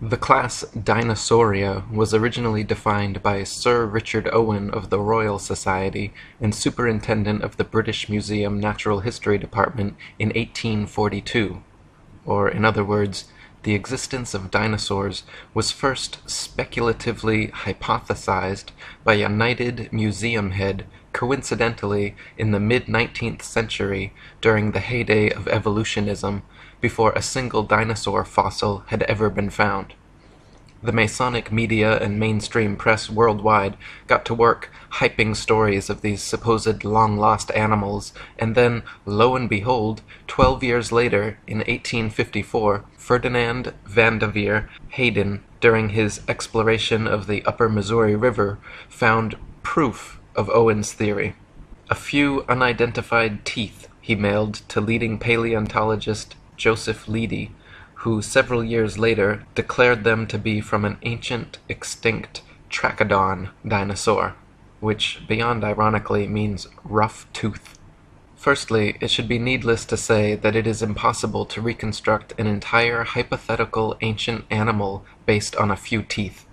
The class Dinosauria was originally defined by Sir Richard Owen of the Royal Society and Superintendent of the British Museum Natural History Department in 1842, or in other words, the existence of dinosaurs was first speculatively hypothesized by a knighted museum head coincidentally in the mid-19th century during the heyday of evolutionism, before a single dinosaur fossil had ever been found. The Masonic media and mainstream press worldwide got to work hyping stories of these supposed long-lost animals, and then, lo and behold, 12 years later, in 1854, Ferdinand Vanderveer Hayden, during his exploration of the upper Missouri River, found proof of Owen's theory. A few unidentified teeth he mailed to leading paleontologist Joseph Leidy, who several years later declared them to be from an ancient, extinct Trachodon dinosaur, which, beyond ironically, means rough tooth. Firstly, it should be needless to say that it is impossible to reconstruct an entire hypothetical ancient animal based on a few teeth.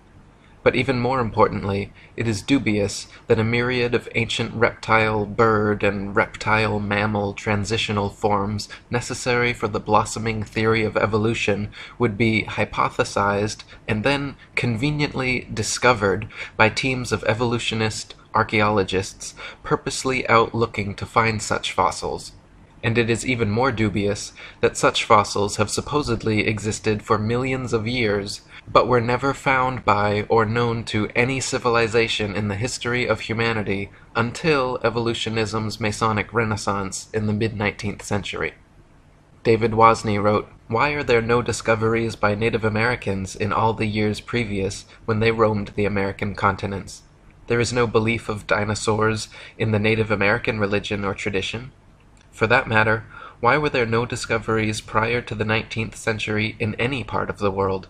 But even more importantly, it is dubious that a myriad of ancient reptile, bird, and reptile-mammal transitional forms necessary for the blossoming theory of evolution would be hypothesized and then conveniently discovered by teams of evolutionist archaeologists purposely out looking to find such fossils. And it is even more dubious that such fossils have supposedly existed for millions of years, but were never found by or known to any civilization in the history of humanity until evolutionism's Masonic renaissance in the mid-19th century. David Wozni wrote, "Why are there no discoveries by Native Americans in all the years previous when they roamed the American continents? There is no belief of dinosaurs in the Native American religion or tradition. For that matter, why were there no discoveries prior to the 19th century in any part of the world?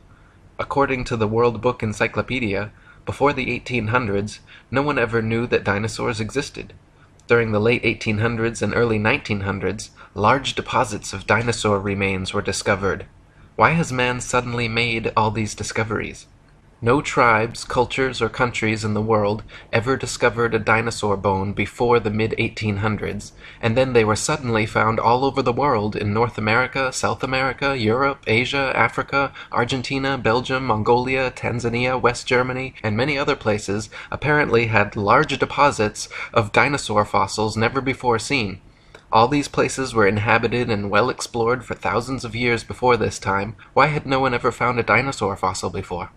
According to the World Book Encyclopedia, before the 1800s, no one ever knew that dinosaurs existed. During the late 1800s and early 1900s, large deposits of dinosaur remains were discovered. Why has man suddenly made all these discoveries? No tribes, cultures, or countries in the world ever discovered a dinosaur bone before the mid-1800s, and then they were suddenly found all over the world in North America, South America, Europe, Asia, Africa, Argentina, Belgium, Mongolia, Tanzania, West Germany, and many other places apparently had large deposits of dinosaur fossils never before seen. All these places were inhabited and well explored for thousands of years before this time. Why had no one ever found a dinosaur fossil before?"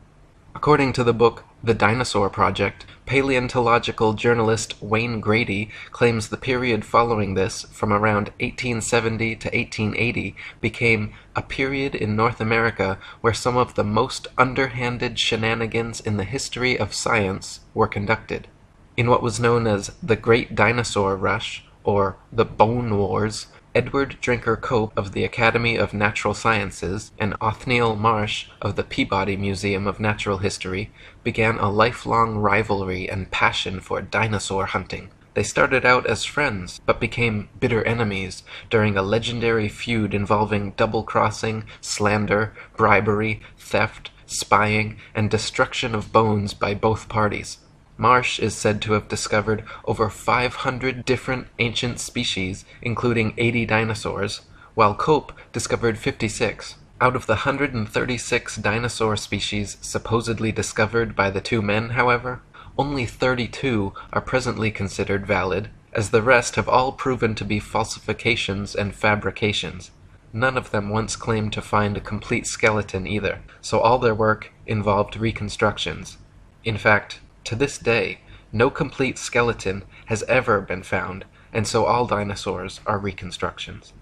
According to the book The Dinosaur Project, paleontological journalist Wayne Grady claims the period following this, from around 1870 to 1880, became a period in North America where some of the most underhanded shenanigans in the history of science were conducted. In what was known as the Great Dinosaur Rush, or the Bone Wars, Edward Drinker Cope of the Academy of Natural Sciences and Othniel Marsh of the Peabody Museum of Natural History began a lifelong rivalry and passion for dinosaur hunting. They started out as friends, but became bitter enemies during a legendary feud involving double-crossing, slander, bribery, theft, spying, and destruction of bones by both parties. Marsh is said to have discovered over 500 different ancient species, including 80 dinosaurs, while Cope discovered 56. Out of the 136 dinosaur species supposedly discovered by the two men, however, only 32 are presently considered valid, as the rest have all proven to be falsifications and fabrications. None of them once claimed to find a complete skeleton either, so all their work involved reconstructions. In fact, to this day, no complete skeleton has ever been found, and so all dinosaurs are reconstructions.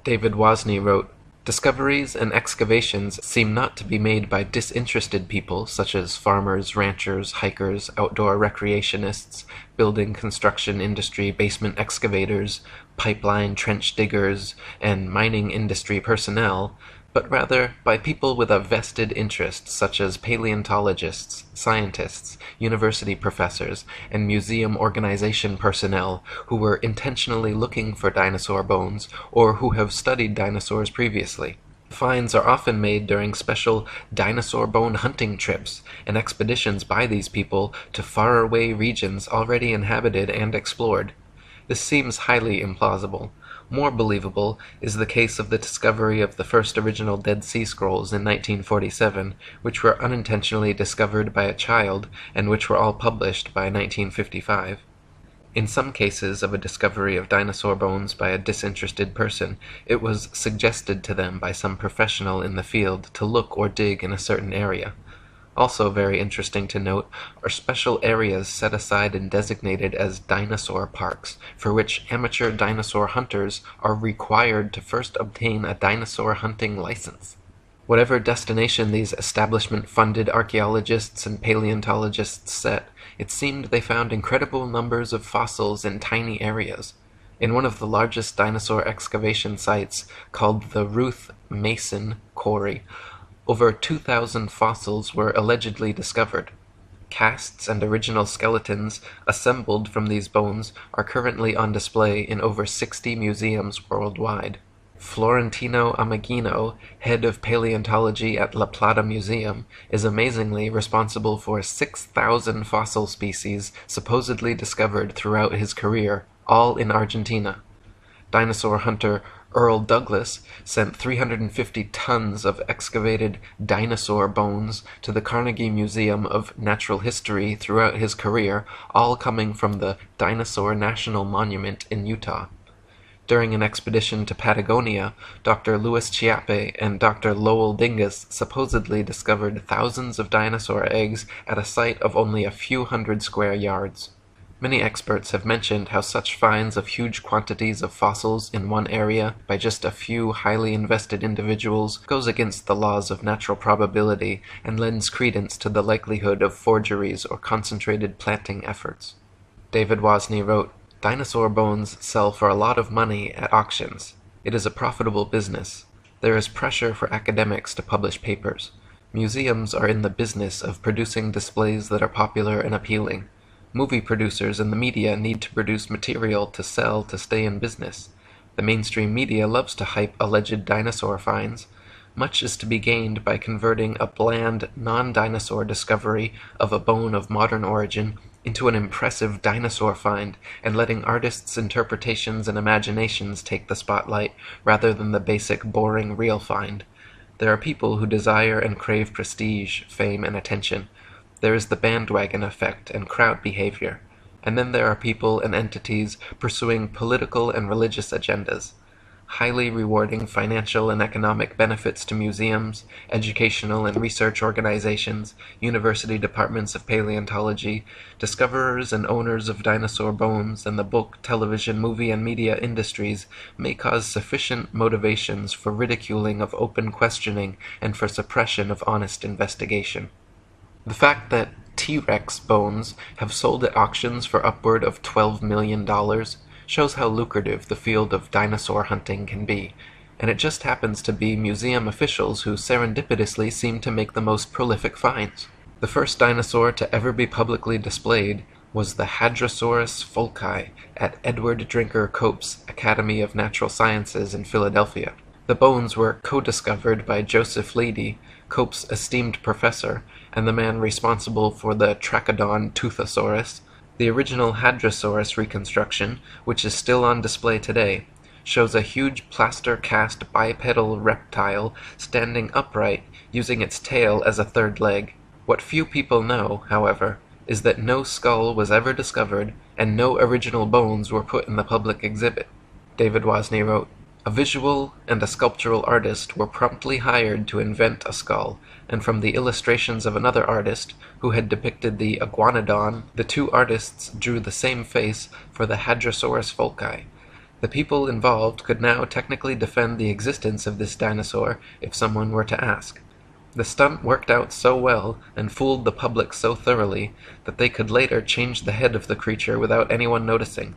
David Wozni wrote, "Discoveries and excavations seem not to be made by disinterested people such as farmers, ranchers, hikers, outdoor recreationists, building construction industry basement excavators, pipeline trench diggers, and mining industry personnel, but rather by people with a vested interest such as paleontologists, scientists, university professors, and museum organization personnel who were intentionally looking for dinosaur bones or who have studied dinosaurs previously. Finds are often made during special dinosaur bone hunting trips and expeditions by these people to faraway regions already inhabited and explored. This seems highly implausible. More believable is the case of the discovery of the first original Dead Sea Scrolls in 1947, which were unintentionally discovered by a child and which were all published by 1955. In some cases of a discovery of dinosaur bones by a disinterested person, it was suggested to them by some professional in the field to look or dig in a certain area. Also very interesting to note are special areas set aside and designated as dinosaur parks, for which amateur dinosaur hunters are required to first obtain a dinosaur hunting license. Whatever destination these establishment-funded archaeologists and paleontologists set, it seemed they found incredible numbers of fossils in tiny areas. In one of the largest dinosaur excavation sites, called the Ruth Mason Quarry, over 2,000 fossils were allegedly discovered. Casts and original skeletons assembled from these bones are currently on display in over 60 museums worldwide. Florentino Ameghino, head of paleontology at La Plata Museum, is amazingly responsible for 6,000 fossil species supposedly discovered throughout his career, all in Argentina. Dinosaur hunter Earl Douglas sent 350 tons of excavated dinosaur bones to the Carnegie Museum of Natural History throughout his career, all coming from the Dinosaur National Monument in Utah. During an expedition to Patagonia, Dr. Louis Chiappe and Dr. Lowell Dingus supposedly discovered thousands of dinosaur eggs at a site of only a few hundred square yards. Many experts have mentioned how such finds of huge quantities of fossils in one area by just a few highly invested individuals goes against the laws of natural probability and lends credence to the likelihood of forgeries or concentrated planting efforts. David Wozni wrote, "Dinosaur bones sell for a lot of money at auctions. It is a profitable business. There is pressure for academics to publish papers. Museums are in the business of producing displays that are popular and appealing. Movie producers and the media need to produce material to sell to stay in business. The mainstream media loves to hype alleged dinosaur finds. Much is to be gained by converting a bland, non-dinosaur discovery of a bone of modern origin into an impressive dinosaur find and letting artists' interpretations and imaginations take the spotlight rather than the basic, boring, real find. There are people who desire and crave prestige, fame, and attention. There is the bandwagon effect and crowd behavior. And then there are people and entities pursuing political and religious agendas. Highly rewarding financial and economic benefits to museums, educational and research organizations, university departments of paleontology, discoverers and owners of dinosaur bones, and the book, television, movie, and media industries may cause sufficient motivations for ridiculing of open questioning and for suppression of honest investigation. The fact that T-Rex bones have sold at auctions for upward of $12 million shows how lucrative the field of dinosaur hunting can be, and it just happens to be museum officials who serendipitously seem to make the most prolific finds. The first dinosaur to ever be publicly displayed was the Hadrosaurus folci at Edward Drinker Cope's Academy of Natural Sciences in Philadelphia. The bones were co-discovered by Joseph Leidy, Cope's esteemed professor, and the man responsible for the Trachodon Toothosaurus. The original Hadrosaurus reconstruction, which is still on display today, shows a huge plaster-cast bipedal reptile standing upright, using its tail as a third leg. What few people know, however, is that no skull was ever discovered, and no original bones were put in the public exhibit. David Wozni wrote, "A visual and a sculptural artist were promptly hired to invent a skull, and from the illustrations of another artist, who had depicted the iguanodon, the two artists drew the same face for the Hadrosaurus folci. The people involved could now technically defend the existence of this dinosaur if someone were to ask. The stunt worked out so well and fooled the public so thoroughly that they could later change the head of the creature without anyone noticing.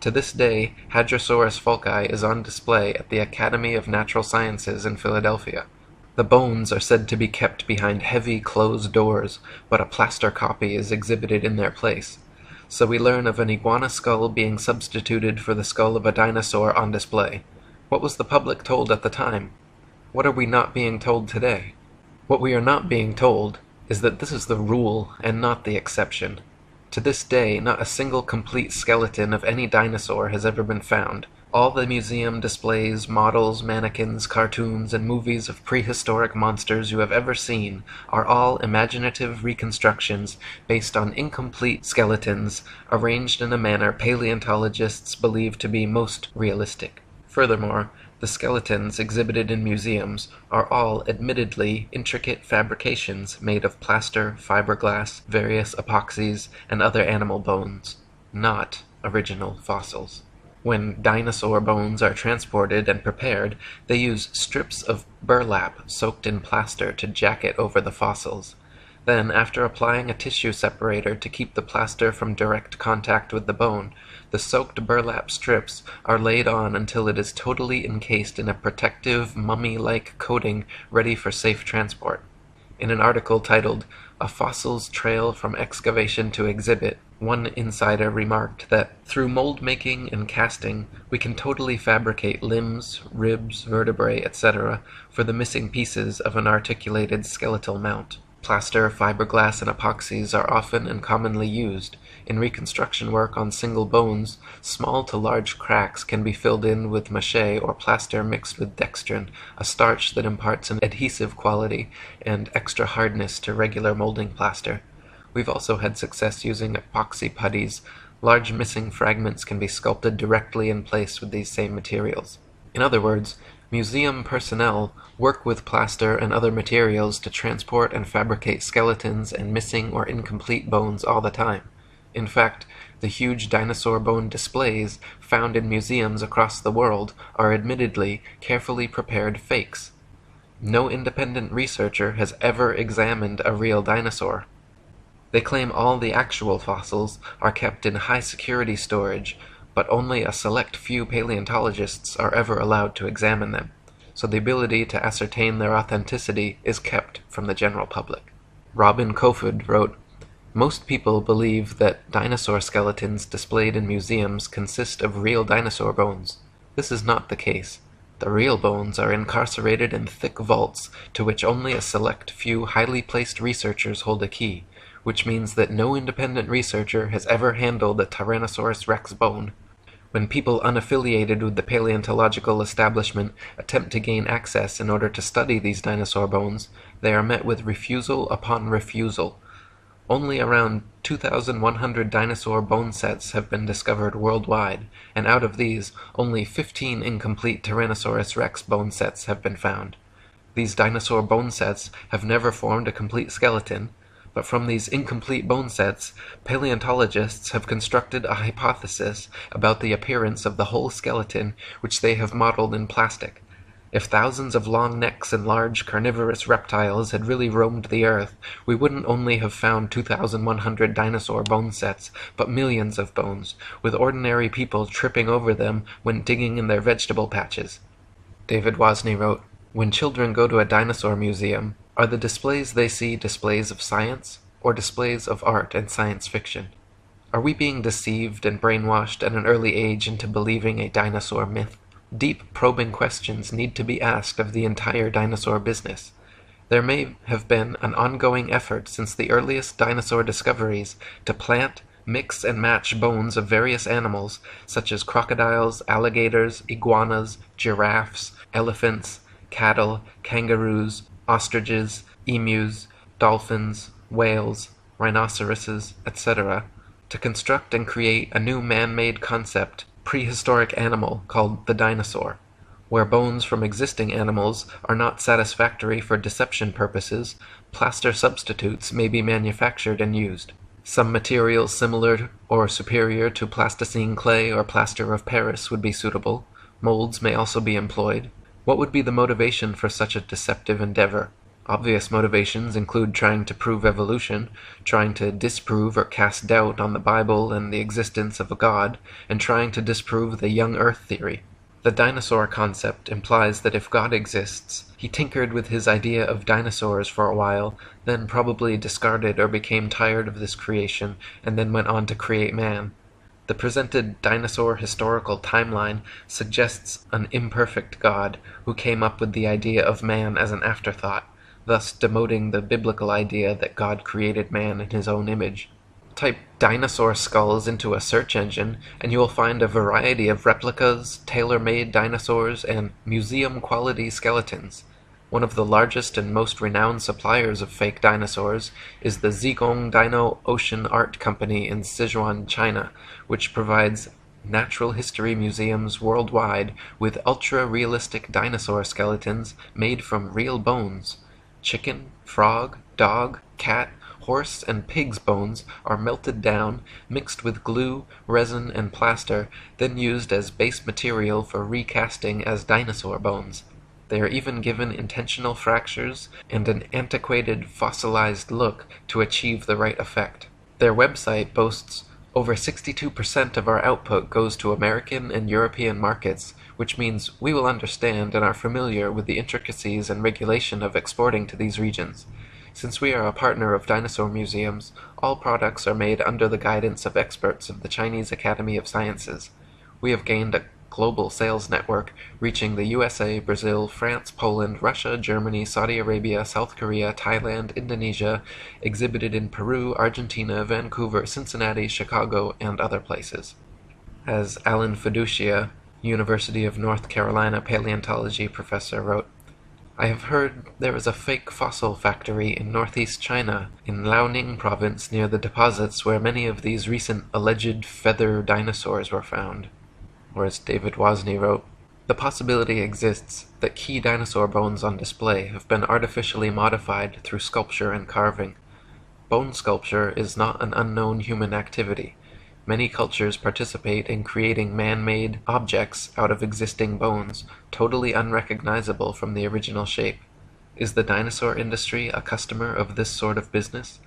To this day, Hadrosaurus folci is on display at the Academy of Natural Sciences in Philadelphia. The bones are said to be kept behind heavy closed doors, but a plaster copy is exhibited in their place. So we learn of an iguana skull being substituted for the skull of a dinosaur on display. What was the public told at the time? What are we not being told today? What we are not being told is that this is the rule and not the exception. To this day, not a single complete skeleton of any dinosaur has ever been found. All the museum displays, models, mannequins, cartoons, and movies of prehistoric monsters you have ever seen are all imaginative reconstructions based on incomplete skeletons arranged in a manner paleontologists believe to be most realistic. Furthermore, the skeletons exhibited in museums are all admittedly intricate fabrications made of plaster, fiberglass, various epoxies, and other animal bones, not original fossils. When dinosaur bones are transported and prepared, they use strips of burlap soaked in plaster to jacket over the fossils. Then, after applying a tissue separator to keep the plaster from direct contact with the bone, the soaked burlap strips are laid on until it is totally encased in a protective, mummy-like coating ready for safe transport. In an article titled, "A Fossil's Trail from Excavation to Exhibit," one insider remarked that, through mold making and casting, we can totally fabricate limbs, ribs, vertebrae, etc. for the missing pieces of an articulated skeletal mount. Plaster, fiberglass, and epoxies are often and commonly used. In reconstruction work on single bones, small to large cracks can be filled in with mache or plaster mixed with dextrin, a starch that imparts an adhesive quality and extra hardness to regular molding plaster. We've also had success using epoxy putties. Large missing fragments can be sculpted directly in place with these same materials. In other words, museum personnel work with plaster and other materials to transport and fabricate skeletons and missing or incomplete bones all the time. In fact, the huge dinosaur bone displays found in museums across the world are admittedly carefully prepared fakes. No independent researcher has ever examined a real dinosaur. They claim all the actual fossils are kept in high-security storage, but only a select few paleontologists are ever allowed to examine them, so the ability to ascertain their authenticity is kept from the general public. Robin Kofod wrote, "Most people believe that dinosaur skeletons displayed in museums consist of real dinosaur bones. This is not the case. The real bones are incarcerated in thick vaults to which only a select few highly placed researchers hold a key, which means that no independent researcher has ever handled a Tyrannosaurus rex bone. When people unaffiliated with the paleontological establishment attempt to gain access in order to study these dinosaur bones, they are met with refusal upon refusal. Only around 2,100 dinosaur bone sets have been discovered worldwide, and out of these, only 15 incomplete Tyrannosaurus rex bone sets have been found. These dinosaur bone sets have never formed a complete skeleton, but from these incomplete bone sets, paleontologists have constructed a hypothesis about the appearance of the whole skeleton which they have modeled in plastic. If thousands of long necks and large carnivorous reptiles had really roamed the earth, we wouldn't only have found 2,100 dinosaur bone sets, but millions of bones, with ordinary people tripping over them when digging in their vegetable patches." David Wozni wrote, "When children go to a dinosaur museum, are the displays they see displays of science, or displays of art and science fiction? Are we being deceived and brainwashed at an early age into believing a dinosaur myth? Deep, probing questions need to be asked of the entire dinosaur business. There may have been an ongoing effort since the earliest dinosaur discoveries to plant, mix, and match bones of various animals, such as crocodiles, alligators, iguanas, giraffes, elephants, cattle, kangaroos, ostriches, emus, dolphins, whales, rhinoceroses, etc., to construct and create a new man-made concept, prehistoric animal called the dinosaur. Where bones from existing animals are not satisfactory for deception purposes, plaster substitutes may be manufactured and used. Some materials similar or superior to plasticine clay or plaster of Paris would be suitable. Molds may also be employed. What would be the motivation for such a deceptive endeavor? Obvious motivations include trying to prove evolution, trying to disprove or cast doubt on the Bible and the existence of a God, and trying to disprove the young Earth theory. The dinosaur concept implies that if God exists, he tinkered with his idea of dinosaurs for a while, then probably discarded or became tired of this creation, and then went on to create man. The presented dinosaur historical timeline suggests an imperfect God who came up with the idea of man as an afterthought, thus demoting the biblical idea that God created man in his own image. Type dinosaur skulls into a search engine, and you will find a variety of replicas, tailor-made dinosaurs, and museum-quality skeletons. One of the largest and most renowned suppliers of fake dinosaurs is the Zigong Dino Ocean Art Company in Sichuan, China, which provides natural history museums worldwide with ultra-realistic dinosaur skeletons made from real bones. Chicken, frog, dog, cat, horse, and pig's bones are melted down, mixed with glue, resin, and plaster, then used as base material for recasting as dinosaur bones. They are even given intentional fractures and an antiquated, fossilized look to achieve the right effect. Their website boasts over 62% of our output goes to American and European markets, which means we will understand and are familiar with the intricacies and regulation of exporting to these regions. Since we are a partner of dinosaur museums, all products are made under the guidance of experts of the Chinese Academy of Sciences. We have gained a global sales network reaching the USA, Brazil, France, Poland, Russia, Germany, Saudi Arabia, South Korea, Thailand, Indonesia, exhibited in Peru, Argentina, Vancouver, Cincinnati, Chicago, and other places. As Alan Fiducia, University of North Carolina paleontology professor, wrote, "I have heard there is a fake fossil factory in northeast China, in Liaoning province near the deposits where many of these recent alleged feather dinosaurs were found." Or as David Wozni wrote, "The possibility exists that key dinosaur bones on display have been artificially modified through sculpture and carving. Bone sculpture is not an unknown human activity. Many cultures participate in creating man-made objects out of existing bones, totally unrecognizable from the original shape. Is the dinosaur industry a customer of this sort of business?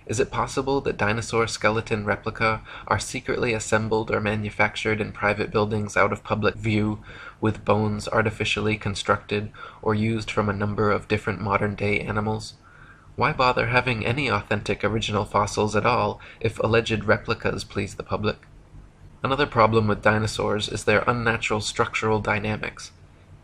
Is it possible that dinosaur skeleton replica are secretly assembled or manufactured in private buildings out of public view, with bones artificially constructed or used from a number of different modern-day animals? Why bother having any authentic original fossils at all if alleged replicas please the public?" Another problem with dinosaurs is their unnatural structural dynamics.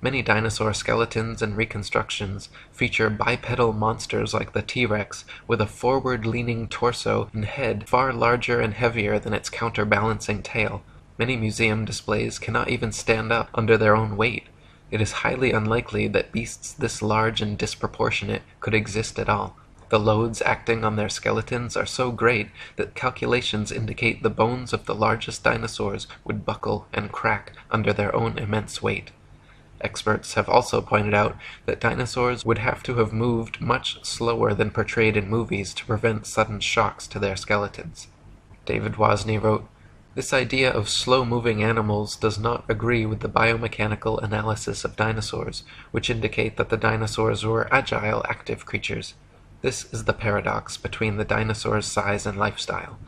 Many dinosaur skeletons and reconstructions feature bipedal monsters like the T-Rex with a forward-leaning torso and head far larger and heavier than its counterbalancing tail. Many museum displays cannot even stand up under their own weight. It is highly unlikely that beasts this large and disproportionate could exist at all. The loads acting on their skeletons are so great that calculations indicate the bones of the largest dinosaurs would buckle and crack under their own immense weight. Experts have also pointed out that dinosaurs would have to have moved much slower than portrayed in movies to prevent sudden shocks to their skeletons. David Wozni wrote, "This idea of slow-moving animals does not agree with the biomechanical analysis of dinosaurs, which indicate that the dinosaurs were agile, active creatures. This is the paradox between the dinosaur's size and lifestyle.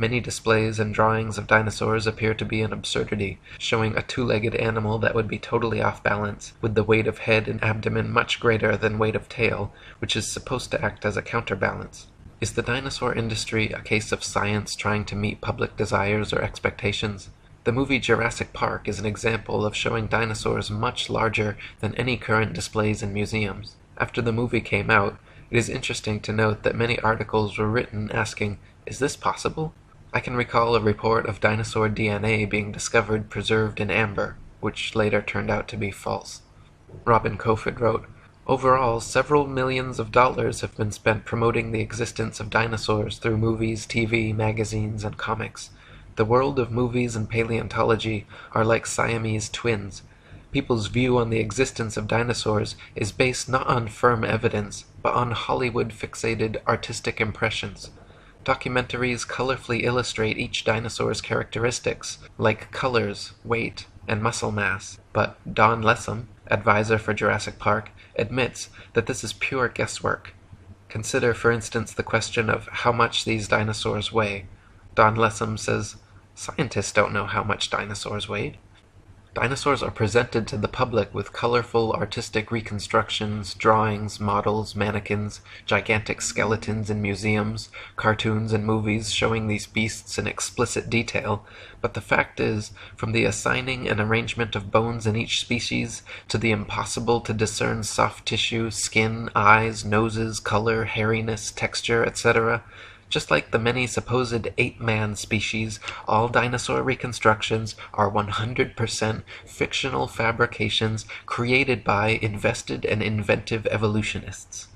Many displays and drawings of dinosaurs appear to be an absurdity, showing a two-legged animal that would be totally off balance, with the weight of head and abdomen much greater than weight of tail, which is supposed to act as a counterbalance. Is the dinosaur industry a case of science trying to meet public desires or expectations? The movie Jurassic Park is an example of showing dinosaurs much larger than any current displays in museums. After the movie came out, it is interesting to note that many articles were written asking, 'Is this possible?' I can recall a report of dinosaur DNA being discovered preserved in amber, which later turned out to be false." Robin Kofod wrote, "Overall, several millions of dollars have been spent promoting the existence of dinosaurs through movies, TV, magazines, and comics. The world of movies and paleontology are like Siamese twins. People's view on the existence of dinosaurs is based not on firm evidence, but on Hollywood-fixated artistic impressions. Documentaries colorfully illustrate each dinosaur's characteristics, like colors, weight, and muscle mass, but Don Lessam, advisor for Jurassic Park, admits that this is pure guesswork. Consider, for instance, the question of how much these dinosaurs weigh. Don Lessam says, "Scientists don't know how much dinosaurs weighed." Dinosaurs are presented to the public with colorful artistic reconstructions, drawings, models, mannequins, gigantic skeletons in museums, cartoons and movies showing these beasts in explicit detail, but the fact is, from the assigning and arrangement of bones in each species, to the impossible to discern soft tissue, skin, eyes, noses, color, hairiness, texture, etc., just like the many supposed ape-man species, all dinosaur reconstructions are 100% fictional fabrications created by invested and inventive evolutionists.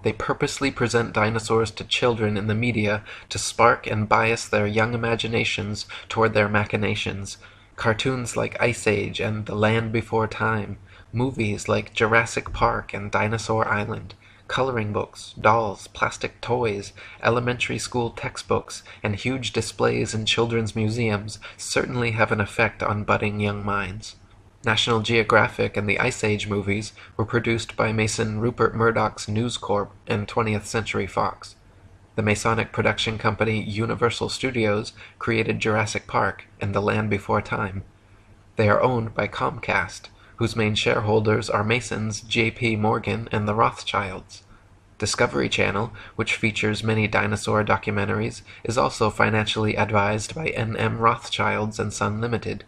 They purposely present dinosaurs to children in the media to spark and bias their young imaginations toward their machinations. Cartoons like Ice Age and The Land Before Time, movies like Jurassic Park and Dinosaur Island, coloring books, dolls, plastic toys, elementary school textbooks, and huge displays in children's museums certainly have an effect on budding young minds. National Geographic and the Ice Age movies were produced by Mason Rupert Murdoch's News Corp and 20th Century Fox. The Masonic production company Universal Studios created Jurassic Park and The Land Before Time. They are owned by Comcast, whose main shareholders are Masons, J.P. Morgan, and the Rothschilds. Discovery Channel, which features many dinosaur documentaries, is also financially advised by N.M. Rothschilds and Son Limited.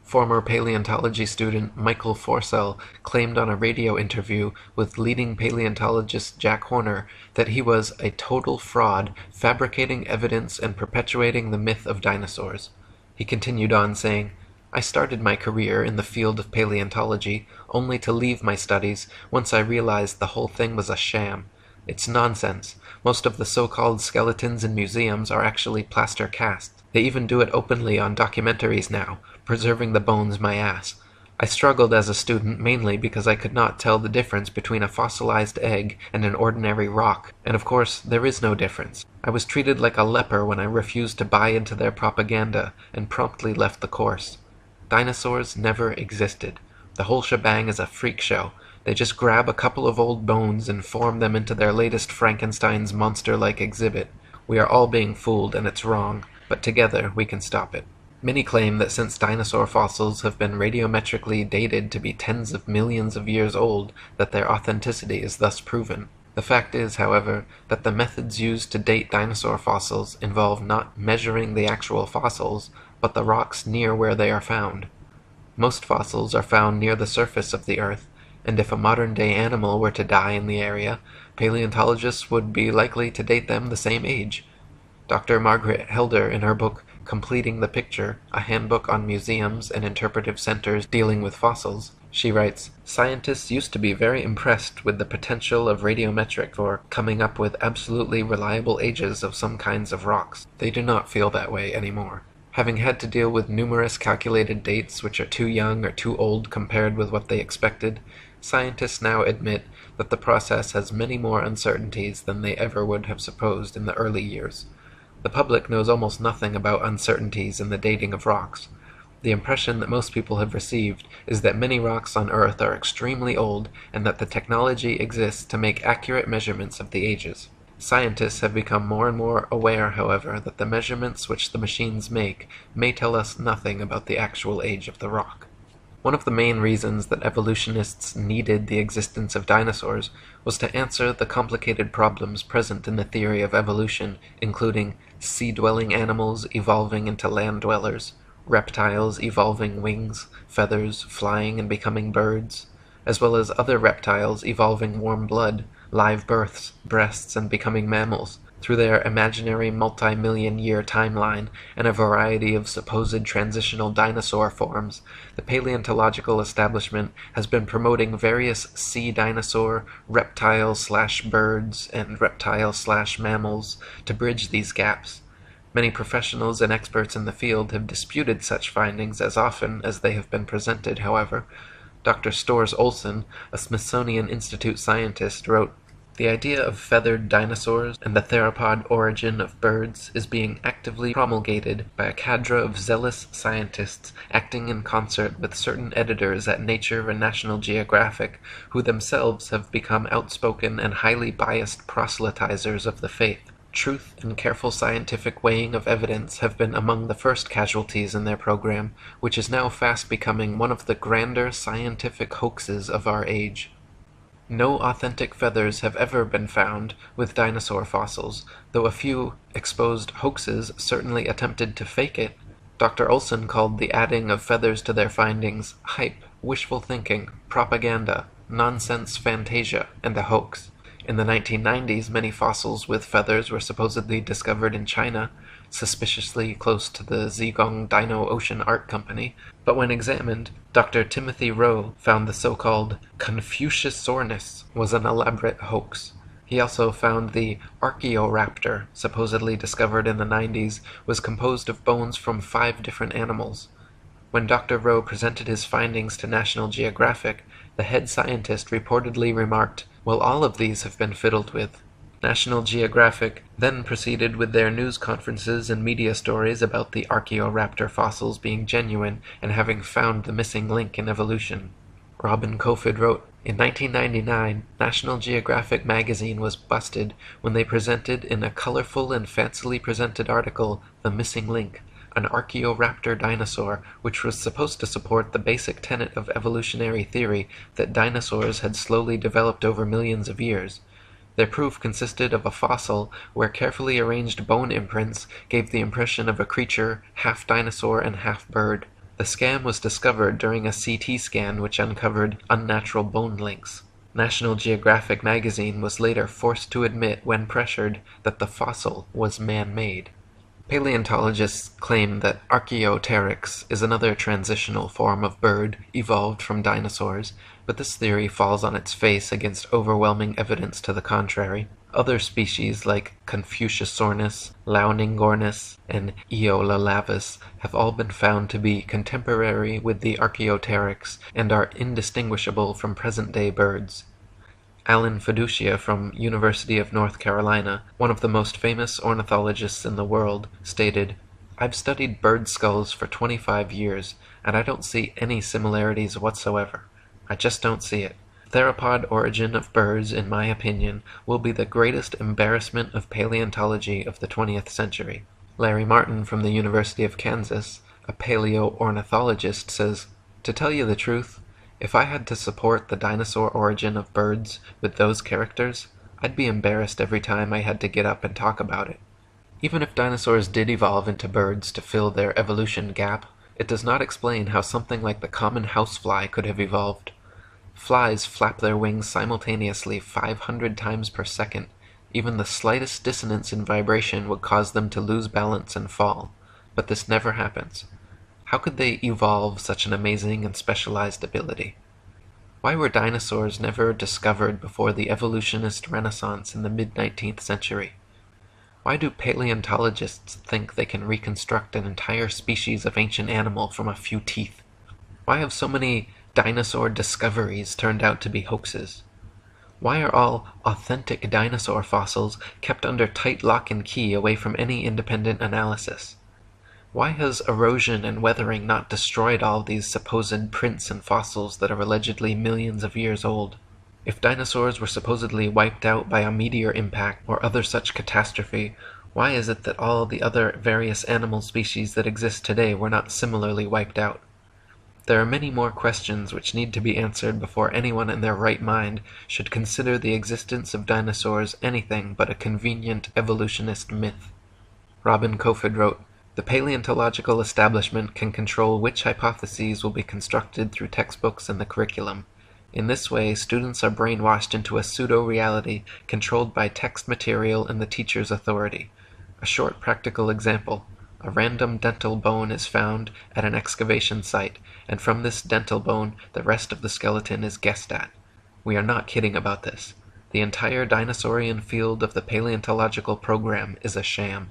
Former paleontology student Michael Forsell claimed on a radio interview with leading paleontologist Jack Horner that he was a total fraud, fabricating evidence and perpetuating the myth of dinosaurs. He continued on saying, "I started my career in the field of paleontology only to leave my studies once I realized the whole thing was a sham. It's nonsense. Most of the so-called skeletons in museums are actually plaster casts. They even do it openly on documentaries now, preserving the bones my ass. I struggled as a student mainly because I could not tell the difference between a fossilized egg and an ordinary rock, and of course there is no difference. I was treated like a leper when I refused to buy into their propaganda and promptly left the course. Dinosaurs never existed. The whole shebang is a freak show. They just grab a couple of old bones and form them into their latest Frankenstein's monster-like exhibit. We are all being fooled, and it's wrong, but together we can stop it." Many claim that since dinosaur fossils have been radiometrically dated to be tens of millions of years old, that their authenticity is thus proven. The fact is, however, that the methods used to date dinosaur fossils involve not measuring the actual fossils, but the rocks near where they are found. Most fossils are found near the surface of the Earth, and if a modern-day animal were to die in the area, paleontologists would be likely to date them the same age. Dr. Margaret Helder, in her book Completing the Picture, a handbook on museums and interpretive centers dealing with fossils, she writes, "Scientists used to be very impressed with the potential of radiometric for coming up with absolutely reliable ages of some kinds of rocks. They do not feel that way anymore. Having had to deal with numerous calculated dates which are too young or too old compared with what they expected, scientists now admit that the process has many more uncertainties than they ever would have supposed in the early years. The public knows almost nothing about uncertainties in the dating of rocks. The impression that most people have received is that many rocks on Earth are extremely old and that the technology exists to make accurate measurements of the ages. Scientists have become more and more aware, however, that the measurements which the machines make may tell us nothing about the actual age of the rock." One of the main reasons that evolutionists needed the existence of dinosaurs was to answer the complicated problems present in the theory of evolution, including sea-dwelling animals evolving into land-dwellers, reptiles evolving wings, feathers, flying and becoming birds, as well as other reptiles evolving warm blood, live births, breasts, and becoming mammals, through their imaginary multi-million-year timeline and a variety of supposed transitional dinosaur forms. The paleontological establishment has been promoting various sea dinosaur, reptile/birds, and reptile/mammals to bridge these gaps. Many professionals and experts in the field have disputed such findings as often as they have been presented, however. Dr. Storrs Olson, a Smithsonian Institute scientist, wrote, "The idea of feathered dinosaurs and the theropod origin of birds is being actively promulgated by a cadre of zealous scientists acting in concert with certain editors at Nature and National Geographic, who themselves have become outspoken and highly biased proselytizers of the faith. Truth and careful scientific weighing of evidence have been among the first casualties in their program, which is now fast becoming one of the grander scientific hoaxes of our age. No authentic feathers have ever been found with dinosaur fossils, though a few exposed hoaxes certainly attempted to fake it. Dr. Olson called the adding of feathers to their findings hype, wishful thinking, propaganda, nonsense fantasia, and a hoax. In the 1990s, many fossils with feathers were supposedly discovered in China, suspiciously close to the Zhejiang Dino Ocean Art Company, but when examined, Dr. Timothy Rowe found the so-called Confuciusornis was an elaborate hoax. He also found the Archaeoraptor, supposedly discovered in the 90s, was composed of bones from 5 different animals. When Dr. Rowe presented his findings to National Geographic, the head scientist reportedly remarked, "Well, all of these have been fiddled with." National Geographic then proceeded with their news conferences and media stories about the Archaeoraptor fossils being genuine and having found the missing link in evolution. Robin Kofod wrote, "In 1999, National Geographic magazine was busted when they presented in a colorful and fancily presented article the missing link, an Archaeoraptor dinosaur, which was supposed to support the basic tenet of evolutionary theory that dinosaurs had slowly developed over millions of years. Their proof consisted of a fossil where carefully arranged bone imprints gave the impression of a creature half dinosaur and half bird. The scam was discovered during a CT scan which uncovered unnatural bone links. National Geographic magazine was later forced to admit, when pressured, that the fossil was man-made." Paleontologists claim that Archaeopteryx is another transitional form of bird evolved from dinosaurs, but this theory falls on its face against overwhelming evidence to the contrary. Other species like Confuciusornis, Launingornis, and Eolalavis have all been found to be contemporary with the Archaeopteryx and are indistinguishable from present-day birds. Alan Fiducia from University of North Carolina, one of the most famous ornithologists in the world, stated, "I've studied bird skulls for 25 years, and I don't see any similarities whatsoever. I just don't see it. The theropod origin of birds, in my opinion, will be the greatest embarrassment of paleontology of the 20th century." Larry Martin from the University of Kansas, a paleoornithologist, says, "To tell you the truth, if I had to support the dinosaur origin of birds with those characters, I'd be embarrassed every time I had to get up and talk about it." Even if dinosaurs did evolve into birds to fill their evolution gap, it does not explain how something like the common housefly could have evolved. Flies flap their wings simultaneously 500 times per second. Even the slightest dissonance in vibration would cause them to lose balance and fall. But this never happens. How could they evolve such an amazing and specialized ability? Why were dinosaurs never discovered before the evolutionist renaissance in the mid-19th century? Why do paleontologists think they can reconstruct an entire species of ancient animal from a few teeth? Why have so many dinosaur discoveries turned out to be hoaxes? Why are all authentic dinosaur fossils kept under tight lock and key away from any independent analysis? Why has erosion and weathering not destroyed all these supposed prints and fossils that are allegedly millions of years old? If dinosaurs were supposedly wiped out by a meteor impact or other such catastrophe, why is it that all the other various animal species that exist today were not similarly wiped out? There are many more questions which need to be answered before anyone in their right mind should consider the existence of dinosaurs anything but a convenient evolutionist myth. Robin Kofod wrote, "The paleontological establishment can control which hypotheses will be constructed through textbooks and the curriculum. In this way, students are brainwashed into a pseudo-reality controlled by text material and the teacher's authority. A short practical example. A random dental bone is found at an excavation site, and from this dental bone, the rest of the skeleton is guessed at. We are not kidding about this. The entire dinosaurian field of the paleontological program is a sham."